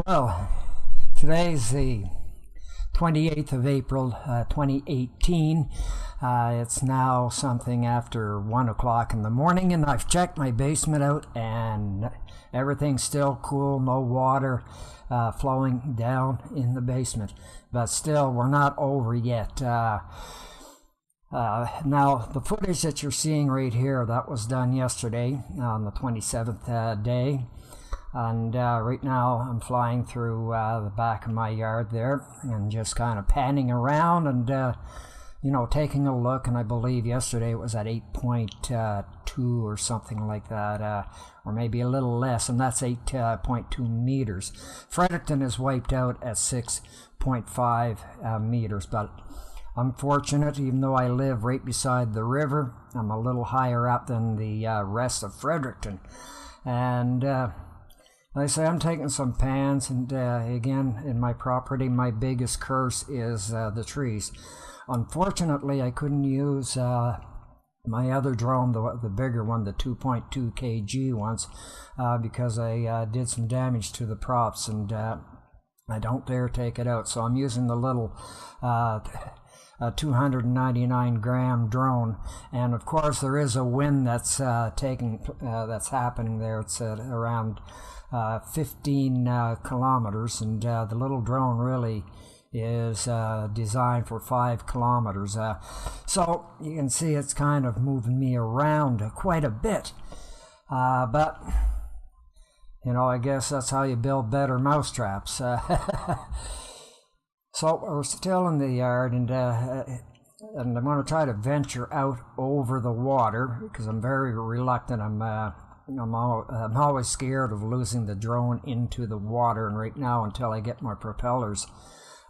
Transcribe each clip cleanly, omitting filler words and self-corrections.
Well, today's the 28th of April, 2018. It's now something after 1 o'clock in the morning, and I've checked my basement out, and everything's still cool, no water flowing down in the basement. But still, we're not over yet. Now, the footage that you're seeing right here, that was done yesterday on the 27th day. And right now I'm flying through the back of my yard there and just kind of panning around and, taking a look. And I believe yesterday it was at 8.2 or something like that, or maybe a little less, and that's 8.2 meters. Fredericton is wiped out at 6.5 meters, but I'm fortunate, even though I live right beside the river, I'm a little higher up than the rest of Fredericton. And like I say, I'm taking some pans, and again, in my property, my biggest curse is the trees. Unfortunately, I couldn't use my other drone, the bigger one, the 2.2 kg ones, because I did some damage to the props, and I don't dare take it out. So I'm using the little 299 gram drone, and of course there is a wind that's that's happening there. It's at around 15 kilometers, and the little drone really is designed for 5 kilometers. So you can see it's kind of moving me around quite a bit. But I guess that's how you build better mousetraps. So we're still in the yard, and I'm going to try to venture out over the water because I'm very reluctant. I'm always scared of losing the drone into the water, and right now, until I get my propellers,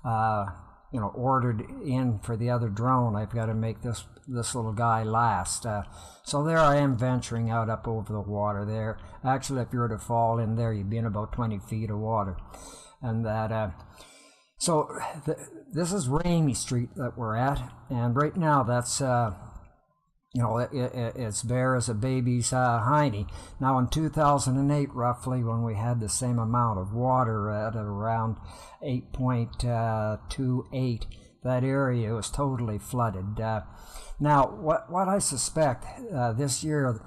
ordered in for the other drone, I've got to make this little guy last. So there I am venturing out up over the water there. Actually, if you were to fall in there, you'd be in about 20 feet of water, and that. So this is Ramey Street that we're at, and right now that's it's bare as a baby's hiney. Now in 2008, roughly, when we had the same amount of water at around 8.28, that area was totally flooded. Now what I suspect this year,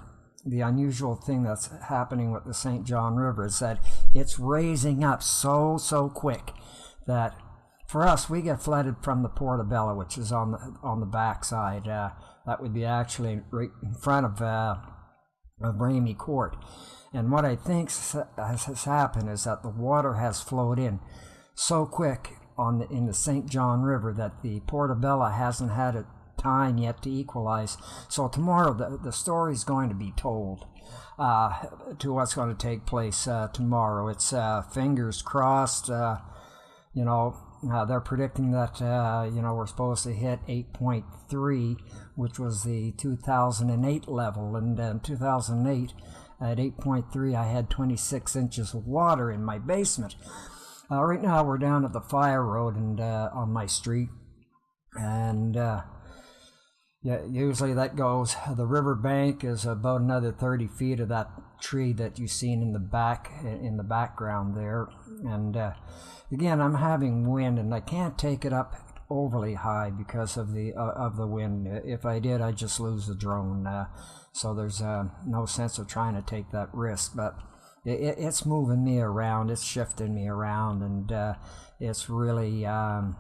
the unusual thing that's happening with the St. John River is that it's raising up so quick that for us, we get flooded from the Portobello, which is on the backside. That would be actually right in front of Ramey Court. And what I think has happened is that the water has flowed in so quick in the St. John River that the Portobello hasn't had a time yet to equalize. So tomorrow, the story is going to be told to what's going to take place tomorrow. It's fingers crossed. They're predicting that we're supposed to hit 8.3, which was the 2008 level, and in 2008 at 8.3 I had 26 inches of water in my basement. Right now we're down at the Fire Road and on my street, and usually that goes, the river bank is about another 30 feet of that tree that you've seen in the background there, and again, I'm having wind, and I can't take it up overly high because of the wind. If I did, I'd just lose the drone. So there's no sense of trying to take that risk. But it's moving me around. It's shifting me around, and it's really, one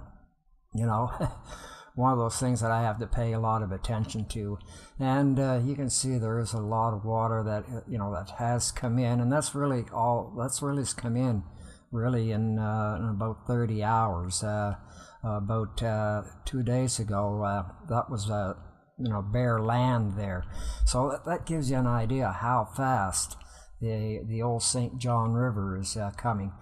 of those things that I have to pay a lot of attention to. And you can see there is a lot of water that that has come in, and that's really come in. Really in about 30 hours. About 2 days ago, that was bare land there. So that gives you an idea how fast the old St. John River is coming.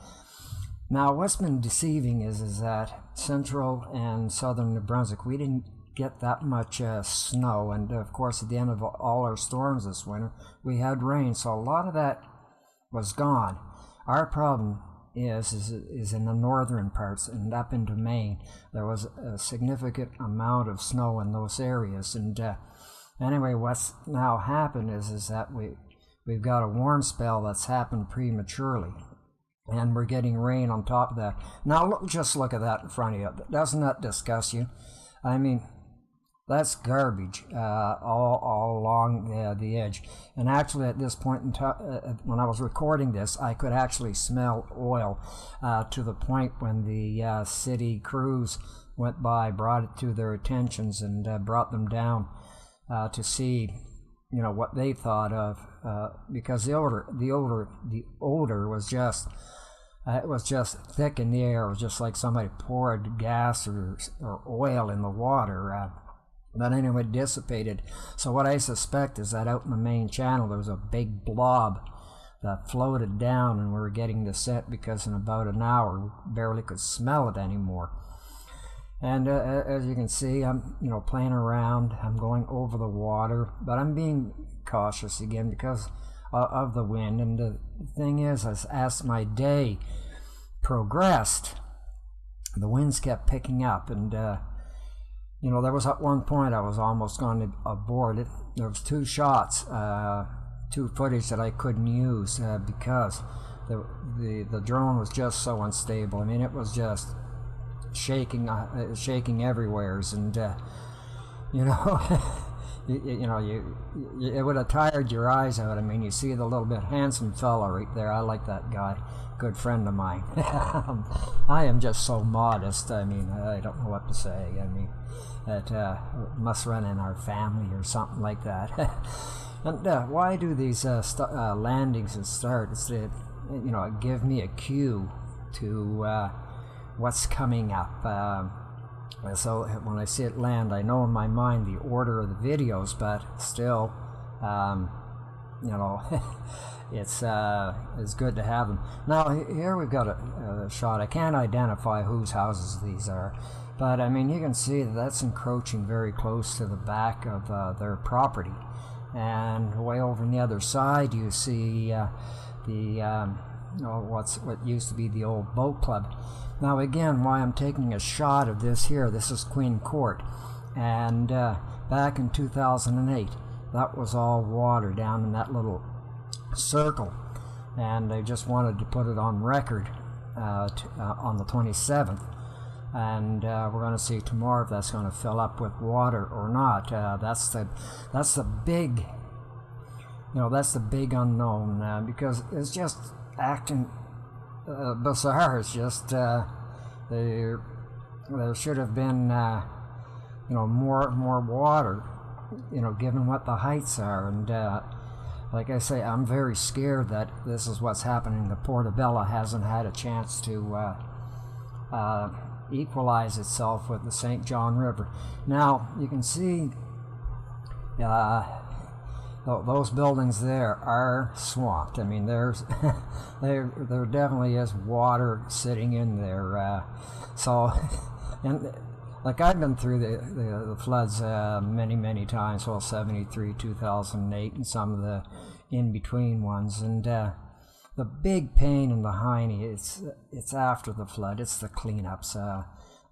Now, what's been deceiving is that central and southern New Brunswick, we didn't get that much snow, and of course at the end of all our storms this winter, we had rain, so a lot of that was gone. Our problem is in the northern parts and up into Maine. There was a significant amount of snow in those areas, and anyway, what's now happened is that we've got a warm spell that's happened prematurely, and we're getting rain on top of that. Now just look at that in front of you. Doesn't that disgust you? I mean, that's garbage all along the edge. And actually, at this point in time, when I was recording this, I could actually smell oil to the point when the city crews went by, brought it to their attentions, and brought them down to see, what they thought of, because the odor was just. It was just thick in the air. It was just like somebody poured gas or oil in the water. But anyway, it dissipated. So what I suspect is that out in the main channel there was a big blob that floated down, and we were getting the scent because in about an hour we barely could smell it anymore. And as you can see, I'm playing around. I'm going over the water, but I'm being cautious again because of the wind. And the thing is, as my day progressed, the winds kept picking up, and there was at one point I was almost going to abort it. There was two shots, two footage that I couldn't use because the drone was just so unstable. I mean, it was just shaking everywhere, and it would have tired your eyes out. I mean, you see the little bit handsome fella right there. I like that guy. Good friend of mine. I am just so modest. I mean, I don't know what to say. I mean, it must run in our family or something like that. And why do these landings and start? It's to, give me a cue to what's coming up. So when I see it land, I know in my mind the order of the videos, but still, it's good to have them. Now here we've got a shot. I can't identify whose houses these are, but I mean you can see that that's encroaching very close to the back of their property. And way over on the other side, you see what used to be the old boat club. Now again, why I'm taking a shot of this here, this is Queen Court, and back in 2008, that was all water down in that little circle, and I just wanted to put it on record on the 27th, and we're going to see tomorrow if that's going to fill up with water or not. That's the big unknown, because it's just acting bizarre. It's just there should have been more water, given what the heights are. And like I say, I'm very scared that this is what's happening. The Portobello hasn't had a chance to equalize itself with the St. John River. Now you can see those buildings there are swamped. I mean, there definitely is water sitting in there. And like I've been through the floods many times. Well, 73, 2008, and some of the in-between ones. And the big pain in the hiney, it's after the flood. It's the cleanups.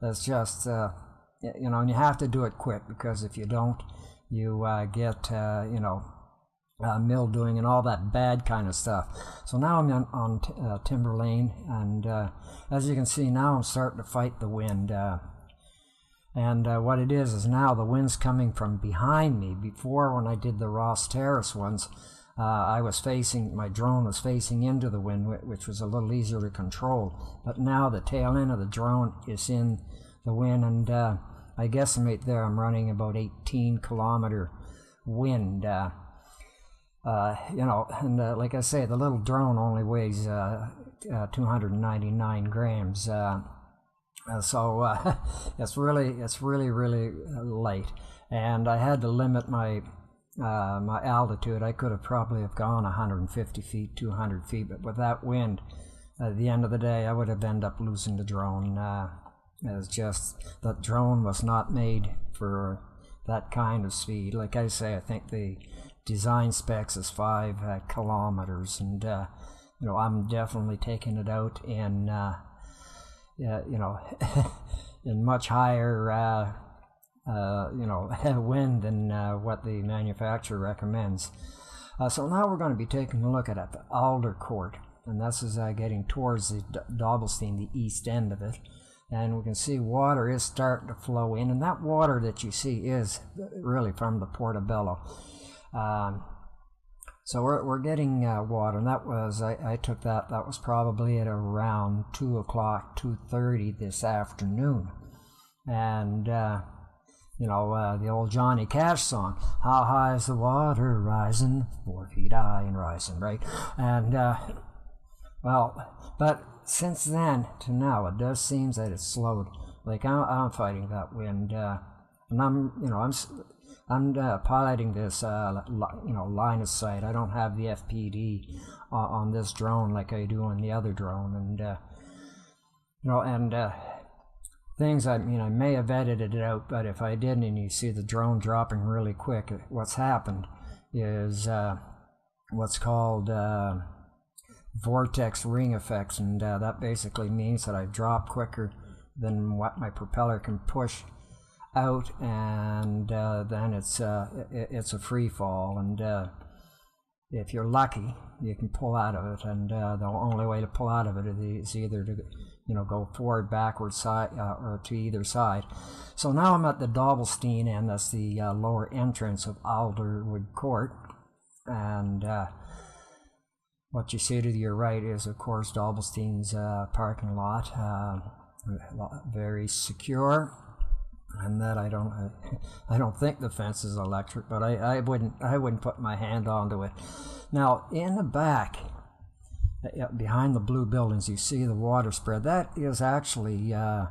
That's just and you have to do it quick, because if you don't, you get mildewing and all that bad kind of stuff. So now I'm on Timber Lane, and as you can see now I'm starting to fight the wind. And what it is now the wind's coming from behind me. Before, when I did the Ross Terrace ones, my drone was facing into the wind, which was a little easier to control. But now the tail end of the drone is in the wind, and I guesstimate there I'm running about 18 kilometer wind. And like I say, the little drone only weighs 299 grams. So it's really light. And I had to limit my my altitude. I could have probably gone 150 feet, 200 feet, but with that wind, at the end of the day, I would have ended up losing the drone. It's just that drone was not made for that kind of speed. Like I say, I think the design specs is 5 kilometers, and I'm definitely taking it out in in much higher wind than what the manufacturer recommends. So now we're going to be taking a look at the Alder Court. and this is getting towards the Dobbelstein, the east end of it. And we can see water is starting to flow in, and that water that you see is really from the Portobello. So we're getting water, and that was, I took that was probably at around 2 o'clock, 2:30 this afternoon. And you know, the old Johnny Cash song, how high is the water rising, 4 feet high and rising, right? And well, but since then to now, it does seem that it's slowed. Like I'm fighting that wind, and I'm piloting this, you know, line of sight. I don't have the FPD on this drone like I do on the other drone, and you know, and things. I mean, I may have edited it out, but if I didn't, and you see the drone dropping really quick, what's happened is what's called vortex ring effects, and that basically means that I drop quicker than what my propeller can push out, and then it's a free fall, and if you're lucky, you can pull out of it, and the only way to pull out of it is either to, you know, go forward, backward, side, or to either side. So now I'm at the Dobbelstein, and that's the lower entrance of Alderwood Court, and what you see to your right is, of course, Dobbelstein's parking lot, very secure. And that I don't think the fence is electric, but I wouldn't put my hand onto it. Now in the back, behind the blue buildings, you see the water spread. That is actually a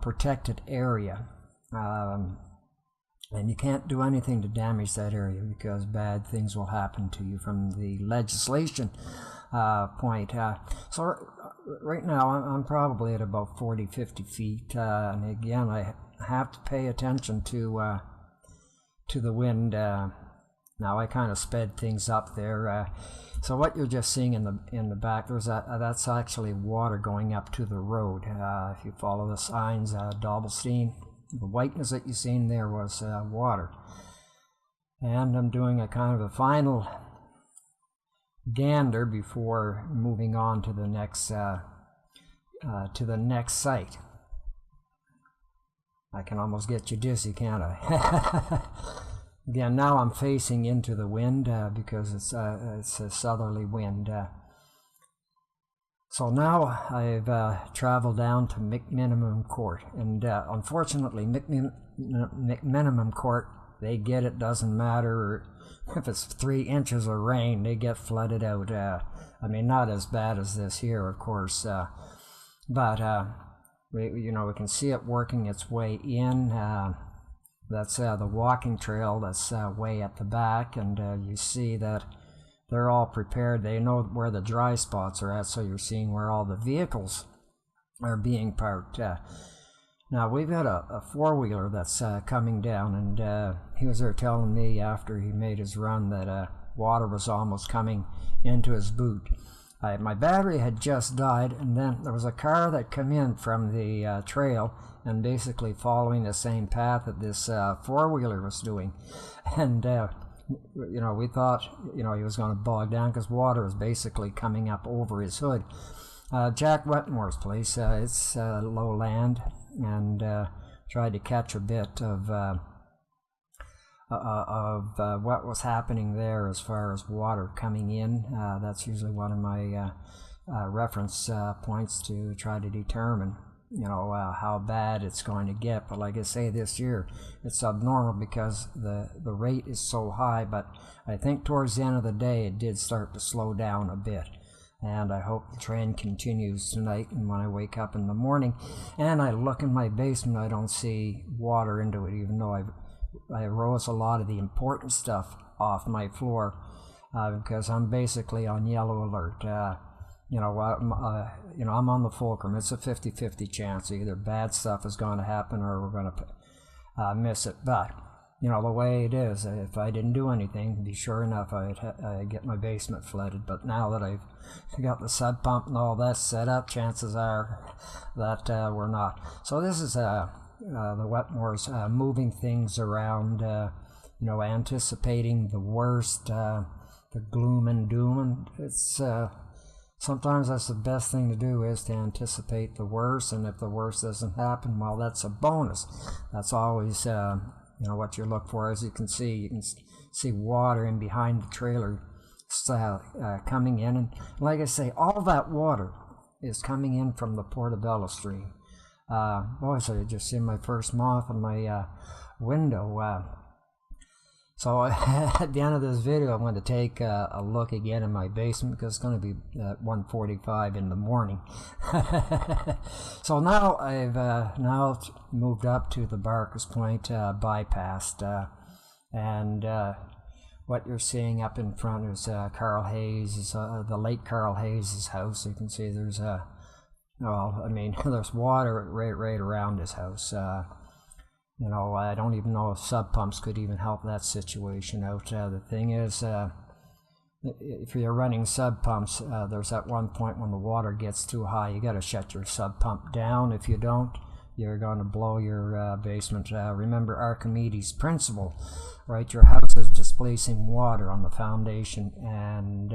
protected area, and you can't do anything to damage that area because bad things will happen to you from the legislation point. So right now I'm probably at about 40-50 feet, and again I have to pay attention to the wind. Now I kind of sped things up there. So what you're just seeing in the back, that's actually water going up to the road. If you follow the signs, Dobbelstein, the whiteness that you seen there was water. And I'm doing a kind of a final gander before moving on to the next site. I can almost get you dizzy, can't I? Again, now I'm facing into the wind because it's a southerly wind. So now I've traveled down to McMinimum Court, and unfortunately, McMinimum Court, they get it, doesn't matter if it's 3 inches of rain, they get flooded out. I mean, not as bad as this here, of course, but we can see it working its way in. That's the walking trail that's way at the back, and you see that they're all prepared. They know where the dry spots are at, so you're seeing where all the vehicles are being parked. Now we've got a four-wheeler that's coming down, and he was there telling me after he made his run that water was almost coming into his boot. My battery had just died, and then there was a car that came in from the trail and basically following the same path that this four-wheeler was doing. And we thought he was going to bog down because water was basically coming up over his hood. Jack Wetmore's place, it's low land, and tried to catch a bit of what was happening there as far as water coming in. That's usually one of my reference points to try to determine how bad it's going to get. But like I say, this year it's abnormal because the rate is so high, but I think towards the end of the day it did start to slow down a bit, and I hope the trend continues tonight. And when I wake up in the morning and I look in my basement, I don't see water into it, even though I rose a lot of the important stuff off my floor because I'm basically on yellow alert. I'm on the fulcrum. It's a 50-50 chance. Either bad stuff is going to happen or we're going to miss it. But, the way it is, if I didn't do anything, be sure enough I'd get my basement flooded. But now that I've got the sub pump and all that set up, chances are that we're not. So this is the Wetmores moving things around, anticipating the worst, the gloom and doom. And it's sometimes that's the best thing to do, is to anticipate the worst, and if the worst doesn't happen, well, that's a bonus. That's always what you look for. As you can see water in behind the trailer coming in, and like I say, all that water is coming in from the Portobello stream. Boy, so you just see my first moth in my window. So at the end of this video, I'm going to take a look again in my basement, because it's going to be at 1:45 in the morning. So now I've now moved up to the Barker's Point bypass, and what you're seeing up in front is Carl Hayes, the late Carl Hayes' house. You can see there's there's water right around his house. I don't even know if sub pumps could even help that situation out. The thing is, if you're running sub pumps, there's at one point when the water gets too high, you got to shut your sub pump down. If you don't, you're going to blow your basement. Remember Archimedes' principle, right? Your house is displacing water on the foundation, and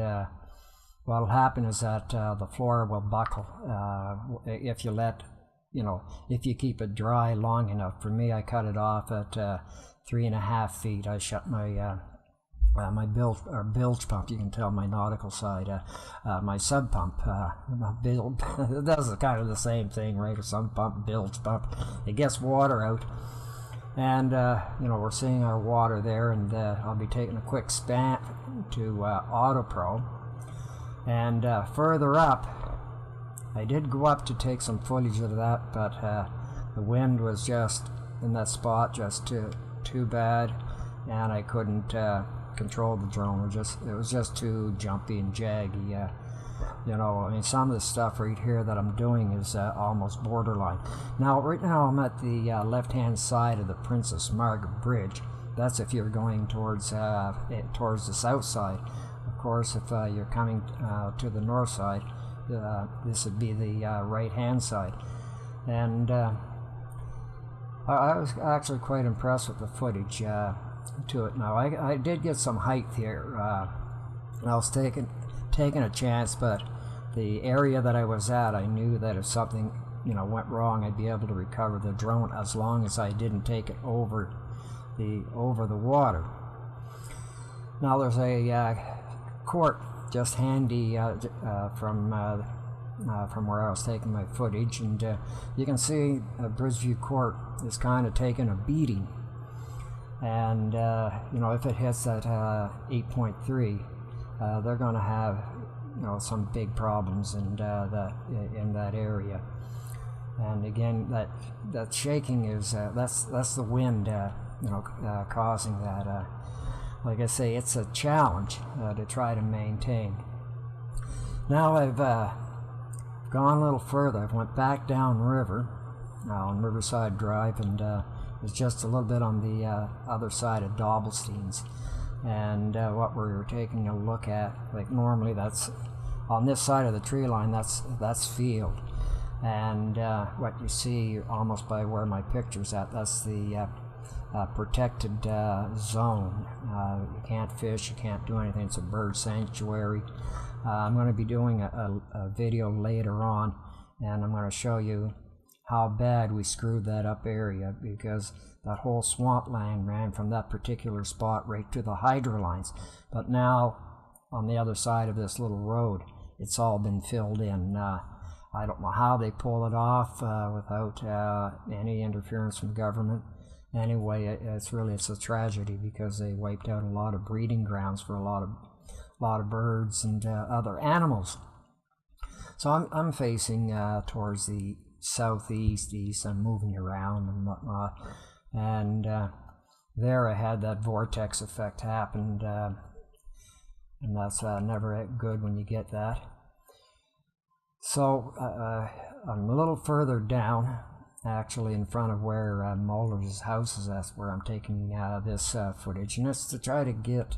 what'll happen is that the floor will buckle if you let, if you keep it dry long enough. For me, I cut it off at 3.5 feet. I shut my my bilge pump. You can tell my nautical side. My sub pump, that's kind of the same thing, right? A sub pump, bilge pump. It gets water out, and we're seeing our water there. And I'll be taking a quick span to AutoPro, and further up, I did go up to take some footage of that, but the wind was just in that spot just too bad, and I couldn't control the drone. It was just too jumpy and jaggy. Some of the stuff right here that I'm doing is almost borderline. Right now I'm at the left-hand side of the Princess Margaret Bridge. That's if you're going towards the south side. Of course, if you're coming to the north side, this would be the right-hand side. And I was actually quite impressed with the footage to it. Now, I did get some height here. I was taking a chance, but the area that I was at, I knew that if something went wrong, I'd be able to recover the drone as long as I didn't take it over the water. Now, there's a court just handy from where I was taking my footage, and you can see Bridgeview Court is kind of taking a beating, and if it hits that 8.3, they're going to have some big problems in that area. And again, that shaking is that's the wind causing that. Like I say, it's a challenge to try to maintain. Now I've gone a little further. I went back down river on Riverside Drive, and it's just a little bit on the other side of Dobbelstein's. And what we were taking a look at, like normally that's on this side of the tree line, that's field. And what you see almost by where my picture's at, that's the protected zone. You can't fish, you can't do anything. It's a bird sanctuary. I'm going to be doing a video later on, and I'm going to show you how bad we screwed that up area, because that whole swampland ran from that particular spot right to the hydro lines. But now, on the other side of this little road, it's all been filled in. I don't know how they pull it off without any interference from government. Anyway, it's a tragedy, because they wiped out a lot of breeding grounds for a lot of birds and other animals. So I'm facing towards the southeast, east. I'm moving around and whatnot, and there I had that vortex effect happen, and that's never good when you get that. So I'm a little further down, actually in front of where Mulder's house is. That's where I'm taking this footage, and it's to try to get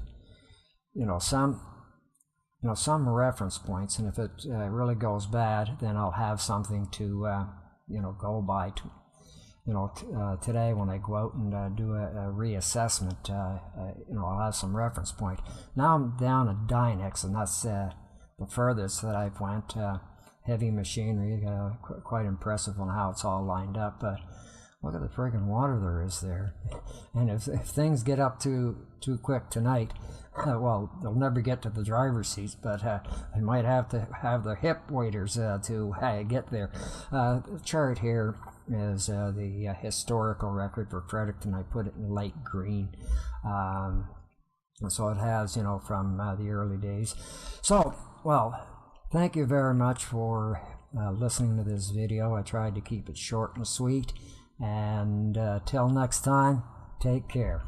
some reference points, and if it really goes bad, then I'll have something to go by. Today when I go out and do a reassessment, I'll have some reference point. Now I'm down at Dynex, and the furthest that I've went. Heavy machinery, quite impressive on how it's all lined up, but look at the friggin' water there is there. And if things get up too quick tonight, well, they'll never get to the driver's seats, but they might have to have the hip waders to get there. The chart here is the historical record for Fredericton. I put it in light green. So it has, from the early days. So, well, thank you very much for listening to this video. I tried to keep it short and sweet. And till next time, take care.